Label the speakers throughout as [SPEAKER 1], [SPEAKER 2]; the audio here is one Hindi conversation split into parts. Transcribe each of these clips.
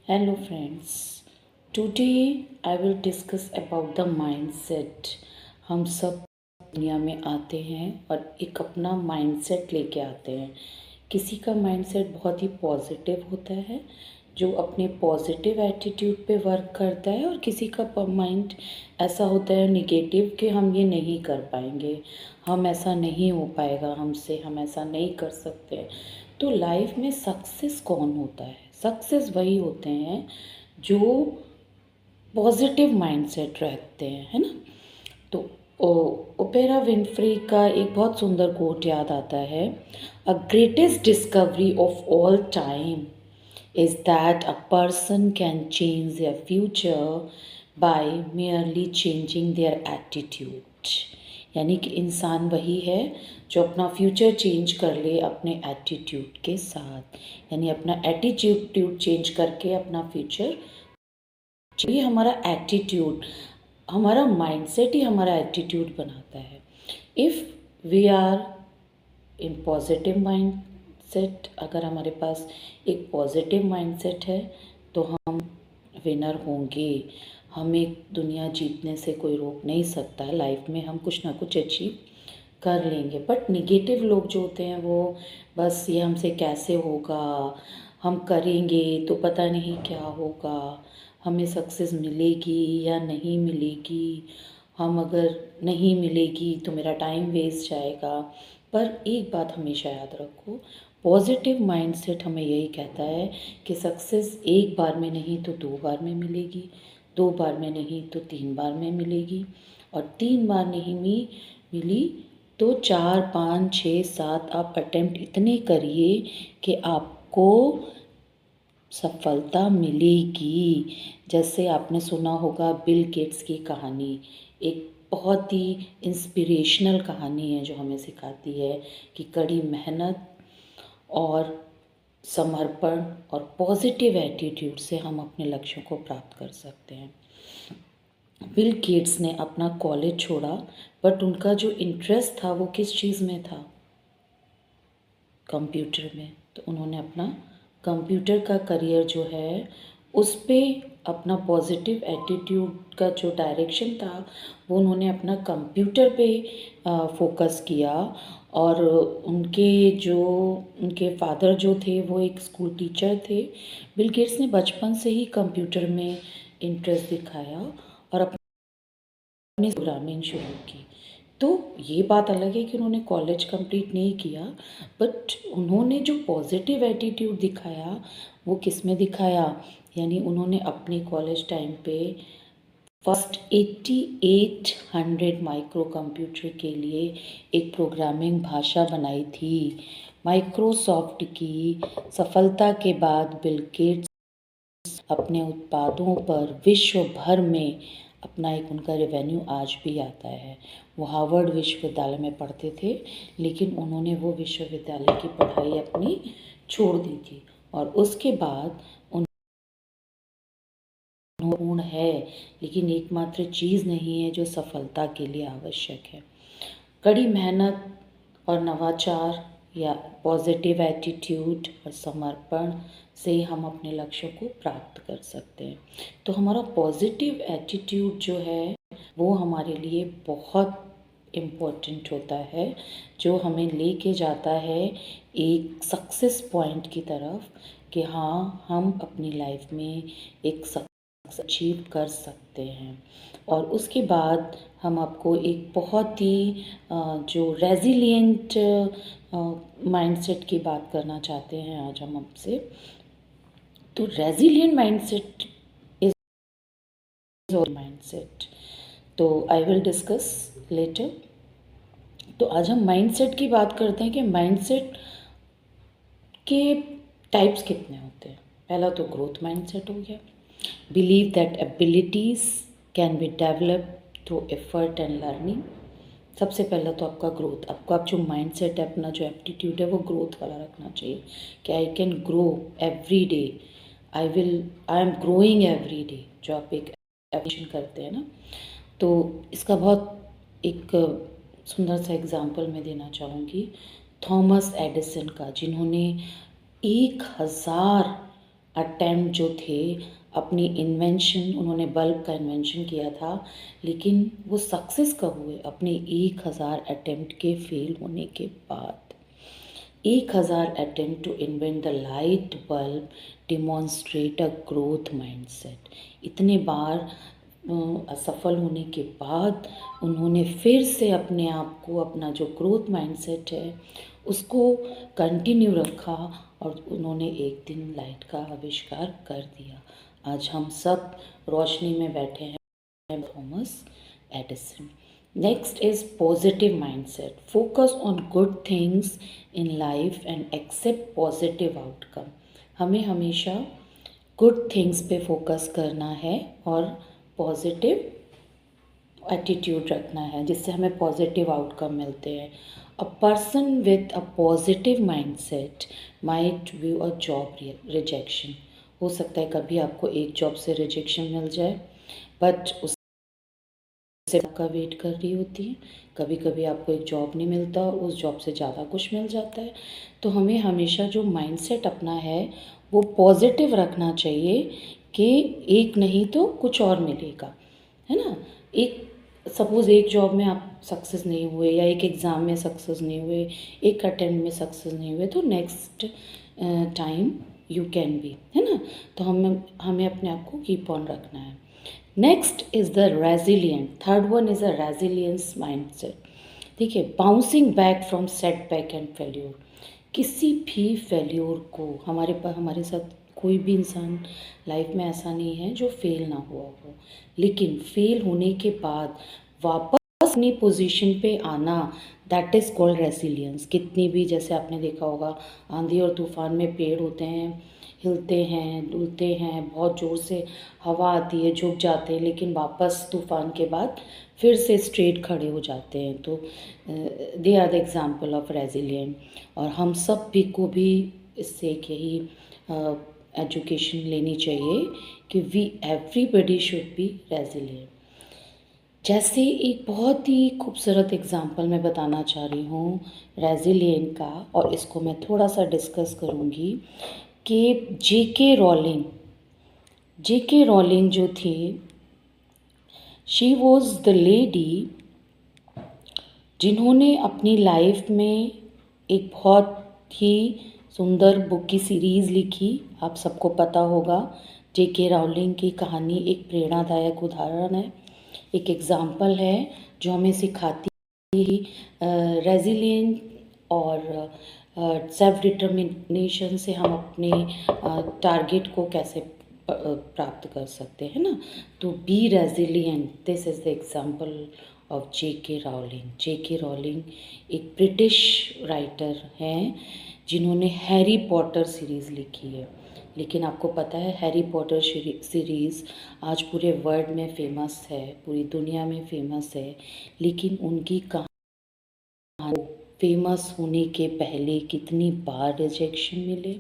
[SPEAKER 1] Hello friends, today I will discuss about the mindset. हम सब दुनिया में आते हैं और एक अपना माइंडसेट लेके आते हैं। किसी का माइंडसेट बहुत ही पॉजिटिव होता है जो अपने पॉजिटिव एटीट्यूड पे वर्क करता है, और किसी का माइंड ऐसा होता है निगेटिव कि हम ये नहीं कर पाएंगे, हम ऐसा नहीं हो पाएगा हमसे, हम ऐसा नहीं कर सकते। तो लाइफ में सक्सेस कौन होता है? सक्सेस वही होते हैं जो पॉजिटिव माइंडसेट रखते हैं, है ना। तो ओपेरा विनफ्री का एक बहुत सुंदर कोट याद आता है, a greatest discovery of all time is that a person can change their future by merely changing their attitude। यानी कि इंसान वही है जो अपना फ्यूचर चेंज कर ले अपने एटीट्यूड के साथ, यानी अपना एटीट्यूड चेंज करके अपना फ्यूचर। ये हमारा एटीट्यूड, हमारा माइंडसेट ही हमारा एटीट्यूड बनाता है। If we are in positive mindset, अगर हमारे पास एक पॉजिटिव माइंडसेट है तो हम विनर होंगे। हमें दुनिया जीतने से कोई रोक नहीं सकता है। लाइफ में हम कुछ ना कुछ अचीव कर लेंगे। बट निगेटिव लोग जो होते हैं वो बस ये हमसे कैसे होगा, हम करेंगे तो पता नहीं क्या होगा, हमें सक्सेस मिलेगी या नहीं मिलेगी, हम अगर नहीं मिलेगी तो मेरा टाइम वेस्ट जाएगा। पर एक बात हमेशा याद रखो, पॉजिटिव माइंडसेट हमें यही कहता है कि सक्सेस एक बार में नहीं तो 2 बार में मिलेगी, 2 बार में नहीं तो 3 बार में मिलेगी, और 3 बार नहीं मिली तो 4, 5, 6, 7 आप अटेम्प्ट इतने करिए कि आपको सफलता मिलेगी। जैसे आपने सुना होगा बिल गेट्स की कहानी, एक बहुत ही इंस्पिरेशनल कहानी है जो हमें सिखाती है कि कड़ी मेहनत और समर्पण और पॉजिटिव एटीट्यूड से हम अपने लक्ष्यों को प्राप्त कर सकते हैं। बिल गेट्स ने अपना कॉलेज छोड़ा, बट उनका जो इंटरेस्ट था वो किस चीज़ में था? कंप्यूटर में। तो उन्होंने अपना कंप्यूटर का करियर जो है उस पे अपना पॉजिटिव एटीट्यूड का जो डायरेक्शन था वो उन्होंने अपना कंप्यूटर पे फोकस किया। और उनके फादर जो थे वो एक स्कूल टीचर थे। बिल गेट्स ने बचपन से ही कंप्यूटर में इंटरेस्ट दिखाया और अपनी प्रोग्रामिंग शुरू की। तो ये बात अलग है कि उन्होंने कॉलेज कंप्लीट नहीं किया, बट उन्होंने जो पॉजिटिव एटीट्यूड दिखाया वो किस में दिखाया? यानी उन्होंने अपने कॉलेज टाइम पे फर्स्ट 8800 माइक्रो कंप्यूटर के लिए एक प्रोग्रामिंग भाषा बनाई थी। माइक्रोसॉफ्ट की सफलता के बाद बिल गेट्स अपने उत्पादों पर विश्व भर में अपना एक उनका रेवेन्यू आज भी आता है। वो हार्वर्ड विश्वविद्यालय में पढ़ते थे, लेकिन उन्होंने वो विश्वविद्यालय की पढ़ाई अपनी छोड़ दी थी, और उसके बाद पूर्ण है, लेकिन एकमात्र चीज़ नहीं है जो सफलता के लिए आवश्यक है। कड़ी मेहनत और नवाचार या पॉजिटिव एटीट्यूड और समर्पण से हम अपने लक्ष्यों को प्राप्त कर सकते हैं। तो हमारा पॉजिटिव एटीट्यूड जो है वो हमारे लिए बहुत इम्पोर्टेंट होता है, जो हमें लेके जाता है एक सक्सेस पॉइंट की तरफ कि हाँ, हम अपनी लाइफ में एक अचीव कर सकते हैं। और उसके बाद हम आपको एक बहुत ही जो रेजिलिएंट माइंडसेट की बात करना चाहते हैं आज हम आपसे। तो रेजिलिएंट माइंडसेट इज माइंडसेट, तो आई विल डिस्कस लेटर। तो आज हम माइंडसेट की बात करते हैं कि माइंडसेट के टाइप्स कितने होते हैं। पहला तो ग्रोथ माइंडसेट हो गया, believe that abilities can be developed through effort and learning। सबसे पहला तो आपका ग्रोथ, आपका जो माइंड सेट है, अपना जो एप्टीट्यूड है वो ग्रोथ वाला रखना चाहिए कि I can grow every day, I am growing every day, जो आप एक एफर्मेशन करते हैं ना। तो इसका बहुत एक सुंदर सा एग्जांपल मैं देना चाहूँगी थॉमस एडिसन का, जिन्होंने 1000 अटेम्प्ट जो थे, अपनी इन्वेंशन, उन्होंने बल्ब का इन्वेंशन किया था, लेकिन वो सक्सेस कब हुए? अपने 1000 अटेम्प्ट के फेल होने के बाद। 1000 attempt to invent the light bulb demonstrate a growth mindset. इतने बार असफल होने के बाद उन्होंने फिर से अपने आप को, अपना जो ग्रोथ माइंडसेट है उसको कंटिन्यू रखा और उन्होंने एक दिन लाइट का आविष्कार कर दिया। आज हम सब रोशनी में बैठे हैं, Thomas Edison. Next is positive mindset. Focus on good things in life and accept positive outcome. हमें हमेशा गुड थिंग्स पे फोकस करना है और पॉजिटिव एटीट्यूड रखना है, जिससे हमें पॉजिटिव आउटकम मिलते हैं। A person with a positive mindset might view a job rejection. हो सकता है कभी आपको एक जॉब से रिजेक्शन मिल जाए, बट उससे आपका वेट कर रही होती है। कभी कभी आपको एक जॉब नहीं मिलता और उस जॉब से ज़्यादा कुछ मिल जाता है। तो हमें हमेशा जो माइंडसेट अपना है वो पॉजिटिव रखना चाहिए कि एक नहीं तो कुछ और मिलेगा, है ना। एक सपोज़ एक जॉब में आप सक्सेस नहीं हुए या एक एग्ज़ाम में सक्सेस नहीं हुए, एक अटेम्प्ट में सक्सेस नहीं हुए, तो next time you can be, है ना। तो हमें अपने आप को कीप ऑन रखना है। Next is the resilient. Third one is a resilience mindset. ठीक है, bouncing back from setback and failure. किसी भी फेल्योर को, हमारे साथ कोई भी इंसान लाइफ में ऐसा नहीं है जो फेल ना हुआ हो, लेकिन फेल होने के बाद वापस अपनी पोजीशन पे आना, दैट इज़ कॉल्ड रेसिलियंस। कितनी भी, जैसे आपने देखा होगा, आंधी और तूफान में पेड़ होते हैं, हिलते हैं, डुलते हैं, बहुत ज़ोर से हवा आती है, झुक जाते हैं, लेकिन वापस तूफान के बाद फिर से स्ट्रेट खड़े हो जाते हैं। तो they are the example of resilient. और हम सब भी को भी इससे एक यही एजुकेशन लेनी चाहिए कि we everybody should be resilient. जैसे एक बहुत ही खूबसूरत एग्जाम्पल मैं बताना चाह रही हूँ रेजिलियंट का, और इसको मैं थोड़ा सा डिस्कस करूँगी कि जेके रॉलिंग जो थी, शी वॉज द लेडी जिन्होंने अपनी लाइफ में एक बहुत ही सुंदर बुक की सीरीज़ लिखी। आप सबको पता होगा, जेके राउलिंग की कहानी एक प्रेरणादायक उदाहरण है, एक एग्ज़ाम्पल है जो हमें सिखाती है रेजिलियंट और सेल्फ डिटर्मिनेशन से हम अपने टारगेट को कैसे प्राप्त कर सकते हैं ना। तो be resilient, this is the example of JK Rowling. JK Rowling एक ब्रिटिश राइटर हैं जिन्होंने हैरी पॉटर सीरीज़ लिखी है। लेकिन आपको पता है हैरी पॉटर सीरीज़ आज पूरे वर्ल्ड में फेमस है, पूरी दुनिया में फेमस है, लेकिन उनकी कहानी फेमस होने के पहले कितनी बार रिजेक्शन मिले।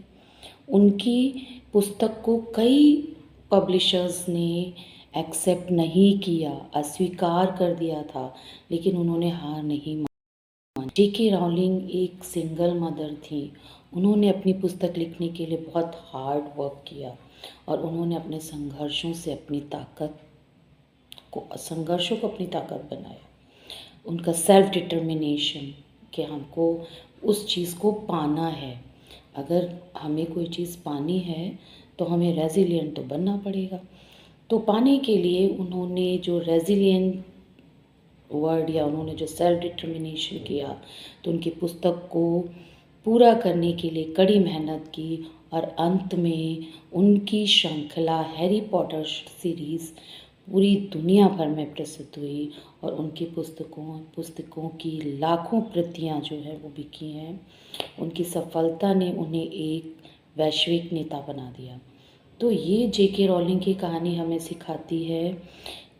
[SPEAKER 1] उनकी पुस्तक को कई पब्लिशर्स ने एक्सेप्ट नहीं किया, अस्वीकार कर दिया था, लेकिन उन्होंने हार नहीं मानी। जेके राउलिंग एक सिंगल मदर थी। उन्होंने अपनी पुस्तक लिखने के लिए बहुत हार्ड वर्क किया और उन्होंने अपने संघर्षों को अपनी ताकत बनाया। उनका सेल्फ डिटर्मिनेशन कि हमको उस चीज़ को पाना है। अगर हमें कोई चीज़ पानी है तो हमें रेजिलियंट तो बनना पड़ेगा। तो पाने के लिए उन्होंने जो रेजिलियंट वर्ड या उन्होंने जो सेल्फ डिटर्मिनेशन किया, तो उनकी पुस्तक को पूरा करने के लिए कड़ी मेहनत की और अंत में उनकी श्रृंखला हैरी पॉटर सीरीज़ पूरी दुनिया भर में प्रसिद्ध हुई और उनकी पुस्तकों की लाखों प्रतियां जो है वो बिकी हैं। उनकी सफलता ने उन्हें एक वैश्विक नेता बना दिया। तो ये जेके रॉलिंग की कहानी हमें सिखाती है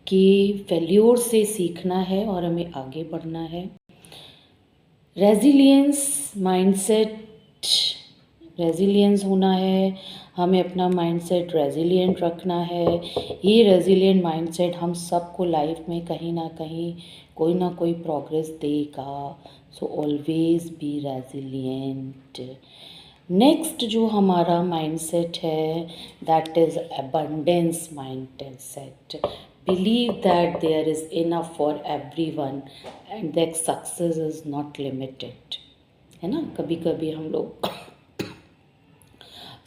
[SPEAKER 1] कि फेल्योर से सीखना है और हमें आगे बढ़ना है। रेजिलियंस होना है, हमें अपना माइंडसेट रेजिलियंट रखना है। ये रेजिलियंट माइंडसेट हम सबको लाइफ में कहीं ना कहीं कोई ना कोई प्रोग्रेस देगा। So always be resilient. Next जो हमारा माइंडसेट है that is abundance mindset. Believe that there is enough for everyone and that success is not limited. है ना, कभी कभी हम लोग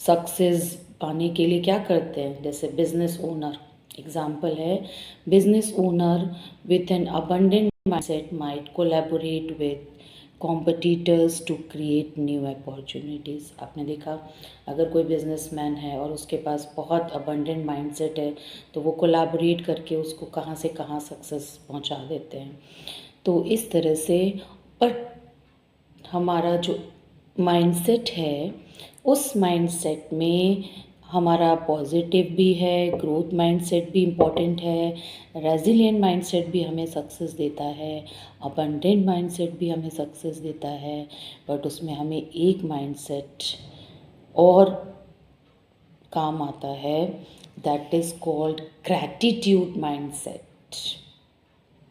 [SPEAKER 1] सक्सेस पाने के लिए क्या करते हैं, जैसे बिजनेस ओनर एग्जाम्पल है, business owner with an abundant mindset might collaborate with competitors to create new opportunities. आपने देखा, अगर कोई बिजनेसमैन है और उसके पास बहुत अबंडेंट माइंडसेट है तो वो कोलैबोरेट करके उसको कहाँ से कहाँ सक्सेस पहुंचा देते हैं। तो इस तरह से, पर हमारा जो माइंडसेट है उस माइंडसेट में हमारा पॉजिटिव भी है, ग्रोथ माइंडसेट भी इम्पॉर्टेंट है, रेजिलिएंट माइंडसेट भी हमें सक्सेस देता है, अबंडेंट माइंडसेट भी हमें सक्सेस देता है। बट उसमें हमें एक माइंडसेट और काम आता है, that is called gratitude mindset.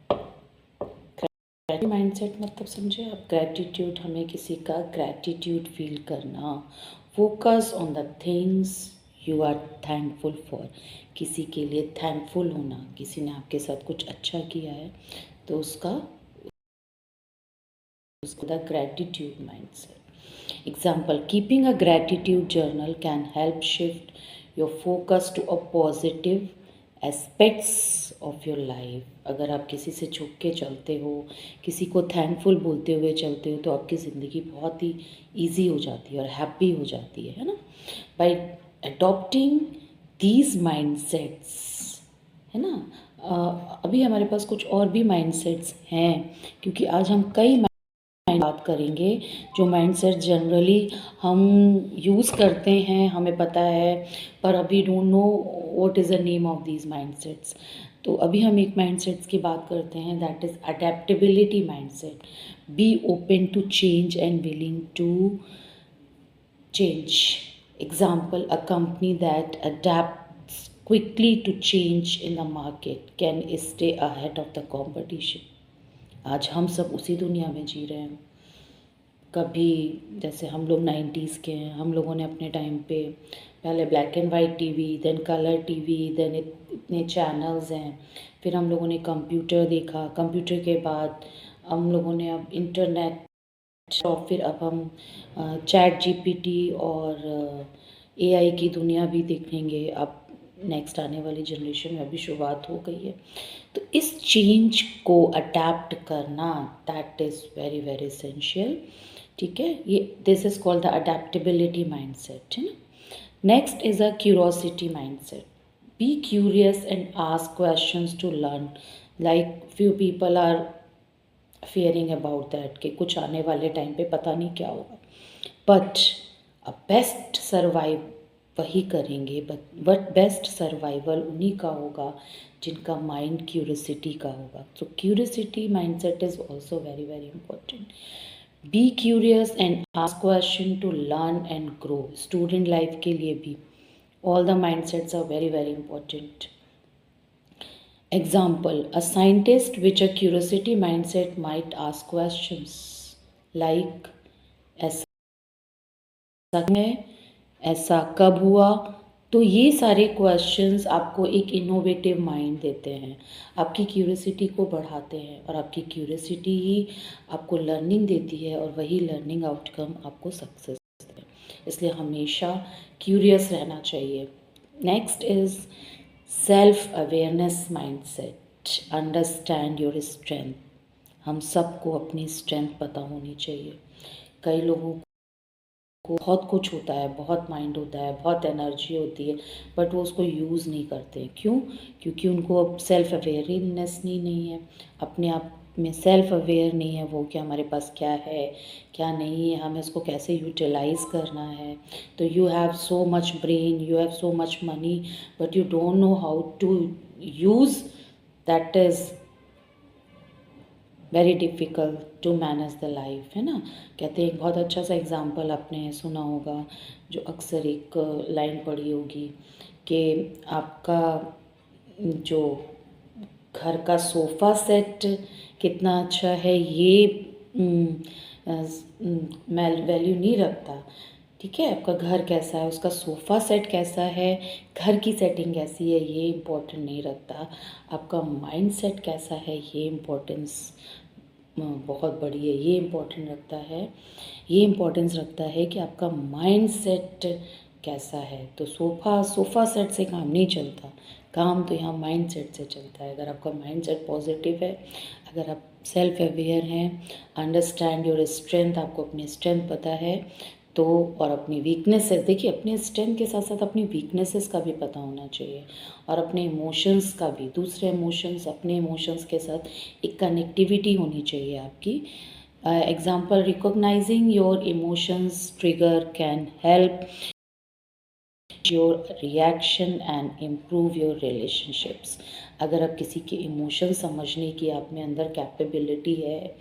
[SPEAKER 1] Gratitude mindset मतलब समझे आप, ग्रैटिट्यूड हमें किसी का ग्रैटिट्यूड फील करना, focus on the things you are thankful for, किसी के लिए थैंकफुल होना, किसी ने आपके साथ कुछ अच्छा किया है तो उसका the gratitude mindset. Example, keeping a gratitude journal can help shift your focus to a positive aspects of your life. अगर आप किसी से झुक के चलते हो, किसी को थैंकफुल बोलते हुए चलते हो तो आपकी ज़िंदगी बहुत ही ईजी हो जाती है और हैप्पी हो जाती है ना। बाय अडॉप्टिंग दीज माइंडसेट्स, है ना। अभी हमारे पास कुछ और भी माइंडसेट्स हैं, क्योंकि आज हम कई बात करेंगे जो माइंडसेट जनरली हम यूज़ करते हैं, हमें पता है, पर अभी don't know what is the name of these mindsets. तो अभी हम एक माइंडसेट्स की बात करते हैं, that is adaptability mindset. Be open to change and willing to change. Example, a company that adapts quickly to change in the market can stay ahead of the competition. आज हम सब उसी दुनिया में जी रहे हैं। कभी जैसे हम लोग 90s के हैं, हम लोगों ने अपने टाइम पे पहले black and white TV, then colour TV, then इतने चैनल्स हैं, फिर हम लोगों ने कंप्यूटर देखा, कंप्यूटर के बाद हम लोगों ने अब इंटरनेट, और फिर अब हम चैट जीपीटी और एआई की दुनिया भी देखेंगे। अब नेक्स्ट आने वाली जनरेशन में अभी शुरुआत हो गई है। तो इस चेंज को अडेप्ट करना, that is very very essential. ठीक है, ये this is called the adaptability mindset, है ना। Next is a curiosity mindset. Be curious and ask questions to learn. Like few people are fearing about that कि कुछ आने वाले टाइम पे पता नहीं क्या होगा, बट अ बेस्ट सर्वाइव वही करेंगे, बट बेस्ट सर्वाइवल उन्हीं का होगा जिनका माइंड क्यूरियोसिटी का होगा। So curiosity mindset is also very very important. Be curious and ask question to learn and grow. Student life के लिए भी all the mindsets are very very important. Example, a scientist with a curiosity mindset might ask questions like ऐसा है, ऐसा कब हुआ। तो ये सारे क्वेश्चंस आपको एक इनोवेटिव माइंड देते हैं, आपकी क्यूरियोसिटी को बढ़ाते हैं, और आपकी क्यूरियोसिटी ही आपको लर्निंग देती है, और वही लर्निंग आउटकम आपको सक्सेस देता है। इसलिए हमेशा क्यूरियस रहना चाहिए। Next is self awareness mindset. Understand your strength. हम सबको अपनी स्ट्रेंथ पता होनी चाहिए। कई लोगों को बहुत कुछ होता है, बहुत माइंड होता है, बहुत एनर्जी होती है, बट वो उसको यूज़ नहीं करते। क्यों? क्योंकि उनको अब सेल्फ अवेयरनेस नहीं है, अपने आप में सेल्फ अवेयर नहीं है वो कि हमारे पास क्या है, क्या नहीं है, हमें उसको कैसे यूटिलाइज़ करना है। तो you have so much brain, you have so much money, but you don't know how to use, that is very difficult to manage the life, है ना। कहते हैं, एक बहुत अच्छा सा एग्ज़ाम्पल आपने सुना होगा, जो अक्सर एक लाइन पढ़ी होगी कि आपका जो घर का सोफ़ा सेट कितना अच्छा है ये वैल्यू नहीं रखता, ठीक है, आपका घर कैसा है, उसका सोफ़ा सेट कैसा है, घर की सेटिंग कैसी है, ये इम्पोर्टेंट नहीं रखता। आपका माइंड सेट कैसा है, ये इम्पोर्टेंस बहुत बड़ी है, ये इम्पोर्टेंट रखता है। ये इम्पोर्टेंस रखता है कि आपका माइंड सेट कैसा है। तो सोफ़ा सेट से काम नहीं चलता, काम तो यहाँ माइंड सेट से चलता है। अगर आपका माइंड सेट पॉजिटिव है, अगर आप सेल्फ अवेयर हैं, अंडरस्टैंड योर स्ट्रेंथ, आपको अपनी स्ट्रेंथ पता है तो, और अपनी वीकनेसेस, देखिए अपने स्ट्रेंथ के साथ साथ अपनी वीकनेसेस का भी पता होना चाहिए, और अपने इमोशंस का भी, दूसरे इमोशंस अपने इमोशंस के साथ एक कनेक्टिविटी होनी चाहिए आपकी। Example, recognising your emotions trigger can help your reaction and improve your relationships. अगर आप किसी के इमोशन समझने की आप में अंदर कैपेबिलिटी है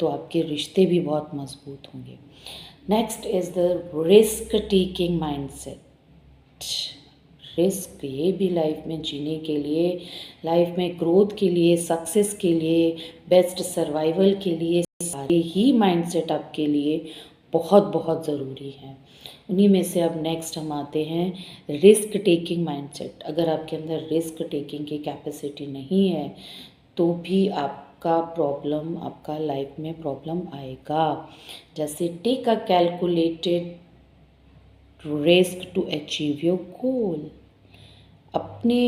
[SPEAKER 1] तो आपके रिश्ते भी बहुत मजबूत होंगे। Next is the risk taking mindset. Risk ये भी लाइफ में जीने के लिए, लाइफ में ग्रोथ के लिए, सक्सेस के लिए, बेस्ट सर्वाइवल के लिए, सारे ही माइंडसेट आपके लिए बहुत बहुत ज़रूरी हैं। उन्हीं में से अब नेक्स्ट हम आते हैं रिस्क टेकिंग माइंडसेट। अगर आपके अंदर रिस्क टेकिंग की कैपेसिटी नहीं है तो भी आपका लाइफ में प्रॉब्लम आएगा। जैसे take a calculated risk to achieve your goal. अपने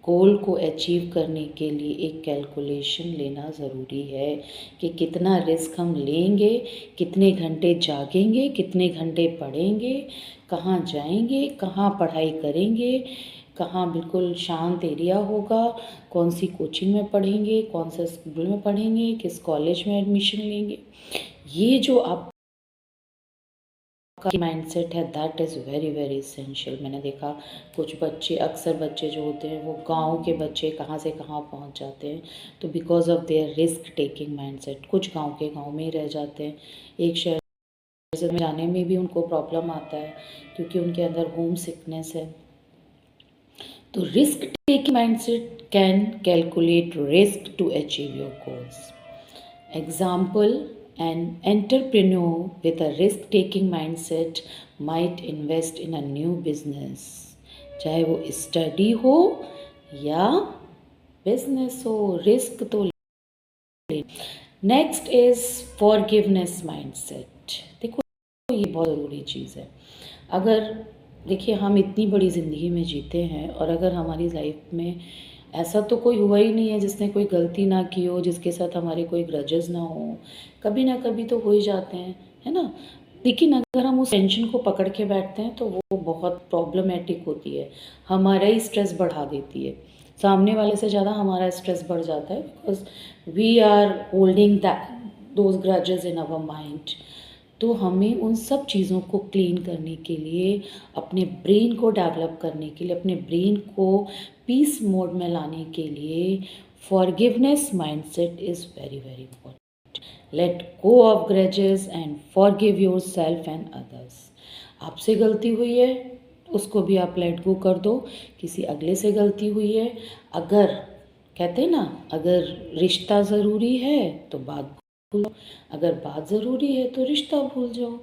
[SPEAKER 1] गोल को अचीव करने के लिए एक कैलकुलेशन लेना ज़रूरी है कि कितना रिस्क हम लेंगे, कितने घंटे जागेंगे, कितने घंटे पढ़ेंगे, कहाँ जाएंगे, कहाँ पढ़ाई करेंगे, कहाँ बिल्कुल शांत एरिया होगा, कौन सी कोचिंग में पढ़ेंगे, कौन से स्कूल में पढ़ेंगे, किस कॉलेज में एडमिशन लेंगे। ये जो आप का माइंडसेट है that is very very essential. मैंने देखा कुछ बच्चे, अक्सर बच्चे जो होते हैं वो गांव के बच्चे कहाँ से कहाँ पहुंच जाते हैं, तो because of their risk taking mindset कुछ गांव के गांव में ही रह जाते हैं। एक शहर से जाने में भी उनको प्रॉब्लम आता है क्योंकि उनके अंदर होम सिकनेस है। तो risk taking mindset can calculate risk to achieve your goals. Example, an entrepreneur with a risk-taking mindset might invest in a new business, चाहे वो स्टडी हो या बिजनेस हो, रिस्क तो ले। Next is forgiveness mindset. देखो ये बहुत ज़रूरी चीज़ है। अगर देखिए हम इतनी बड़ी ज़िंदगी में जीते हैं और अगर हमारी लाइफ में ऐसा तो कोई हुआ ही नहीं है जिसने कोई गलती ना की हो, जिसके साथ हमारे कोई ग्रजेस ना हो, कभी ना कभी तो हो ही जाते हैं, है ना। लेकिन अगर हम उस टेंशन को पकड़ के बैठते हैं तो वो बहुत प्रॉब्लमेटिक होती है, हमारा ही स्ट्रेस बढ़ा देती है। सामने वाले से ज़्यादा हमारा स्ट्रेस बढ़ जाता है because we are holding those grudges in our mind. तो हमें उन सब चीज़ों को क्लीन करने के लिए, अपने ब्रेन को डेवलप करने के लिए, अपने ब्रेन को पीस मोड में लाने के लिए forgiveness mindset is very very important. Let go of grudges and forgive your self and others. आपसे गलती हुई है उसको भी आप लेट गो कर दो। किसी अगले से गलती हुई है, अगर कहते हैं ना, अगर रिश्ता ज़रूरी है तो बात भूल जाओ, अगर बात ज़रूरी है तो रिश्ता भूल जाओ।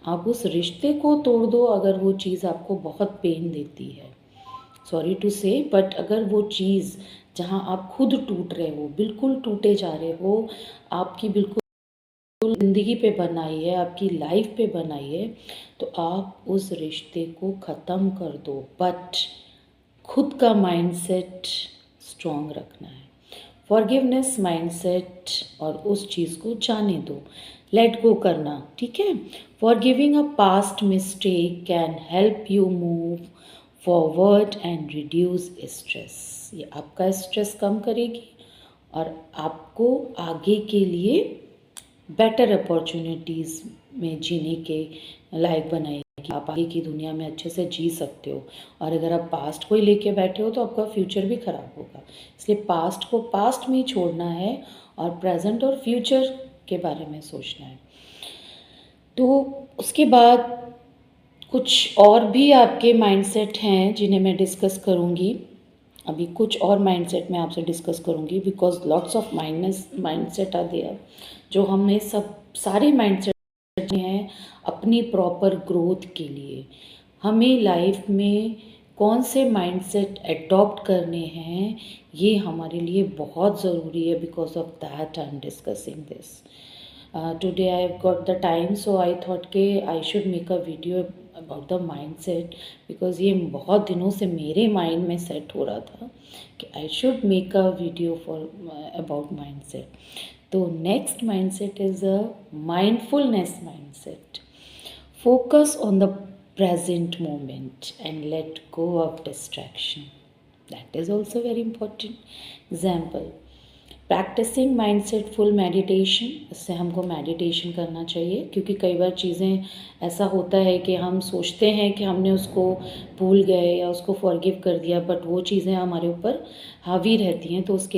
[SPEAKER 1] आप उस रिश्ते को तोड़ दो अगर वो चीज़ आपको बहुत पेन देती है, सॉरी टू से, बट अगर वो चीज़ जहाँ आप खुद टूट रहे हो, बिल्कुल टूटे जा रहे हो, आपकी बिल्कुल ज़िंदगी पे बनाई है, आपकी लाइफ पे बनाई है, तो आप उस रिश्ते को ख़त्म कर दो। बट खुद का माइंडसेट स्ट्रॉन्ग रखना है, फॉरगिवनेस माइंडसेट, और उस चीज़ को जाने दो, लेट गो करना, ठीक है। Forgiving a past mistake can help you move forward and reduce stress. ये आपका स्ट्रेस कम करेगी और आपको आगे के लिए बेटर अपॉर्चुनिटीज़ में जीने के लायक बनाएगी। आप आगे की दुनिया में अच्छे से जी सकते हो, और अगर आप पास्ट को ही लेके बैठे हो तो आपका फ्यूचर भी ख़राब होगा। इसलिए पास्ट को पास्ट में ही छोड़ना है और प्रेजेंट और फ्यूचर के बारे में सोचना है। तो उसके बाद कुछ और भी आपके माइंडसेट हैं जिन्हें मैं डिस्कस करूँगी। अभी कुछ और माइंडसेट मैं आपसे डिस्कस करूँगी because lots of mindset are there, जो हमें सब सारे माइंडसेट हैं अपनी प्रॉपर ग्रोथ के लिए हमें लाइफ में कौन से माइंडसेट अडॉप्ट करने हैं, ये हमारे लिए बहुत ज़रूरी है. Because of that I am discussing this. Today I have got the time, so I thought कि I should make a video about the mindset, because ये बहुत दिनों से मेरे माइंड में सेट हो रहा था कि I should make a video for about mindset. तो next mindset is a mindfulness mindset. Focus on the present moment and let go of distraction. That is also very important. Example, practicing mindsetful meditation. इससे हमको मेडिटेशन करना चाहिए, क्योंकि कई बार चीज़ें ऐसा होता है कि हम सोचते हैं कि हमने उसको भूल गए या उसको फॉरगिव कर दिया, बट वो चीज़ें हमारे ऊपर हावी रहती हैं. तो उसके